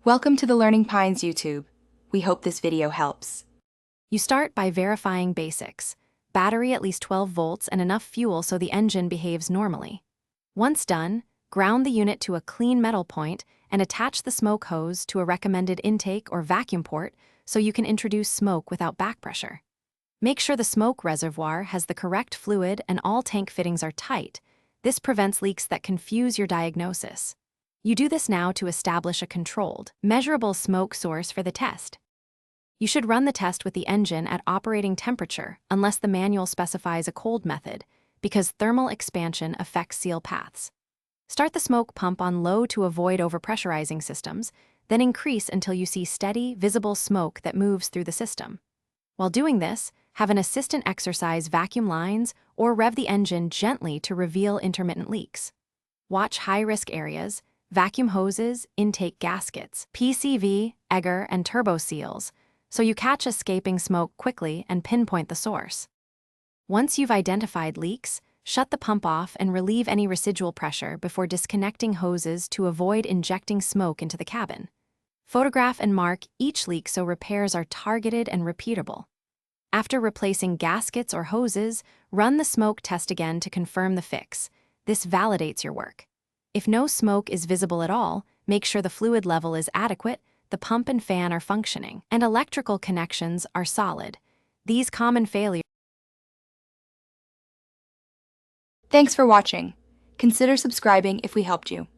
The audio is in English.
Welcome to the Learning Pines YouTube. We hope this video helps. You start by verifying basics. Battery at least 12 volts and enough fuel so the engine behaves normally. Once done, ground the unit to a clean metal point and attach the smoke hose to a recommended intake or vacuum port so you can introduce smoke without back pressure. Make sure the smoke reservoir has the correct fluid and all tank fittings are tight. This prevents leaks that confuse your diagnosis. You do this now to establish a controlled, measurable smoke source for the test. You should run the test with the engine at operating temperature unless the manual specifies a cold method, because thermal expansion affects seal paths. Start the smoke pump on low to avoid overpressurizing systems, then increase until you see steady, visible smoke that moves through the system. While doing this, have an assistant exercise vacuum lines or rev the engine gently to reveal intermittent leaks. Watch high-risk areas, vacuum hoses, intake gaskets, PCV, Egger, and turbo seals, so you catch escaping smoke quickly and pinpoint the source. Once you've identified leaks, shut the pump off and relieve any residual pressure before disconnecting hoses to avoid injecting smoke into the cabin. Photograph and mark each leak so repairs are targeted and repeatable. After replacing gaskets or hoses, run the smoke test again to confirm the fix. This validates your work. If no smoke is visible at all, make sure the fluid level is adequate, the pump and fan are functioning, and electrical connections are solid. These common failures. Thanks for watching. Consider subscribing if we helped you.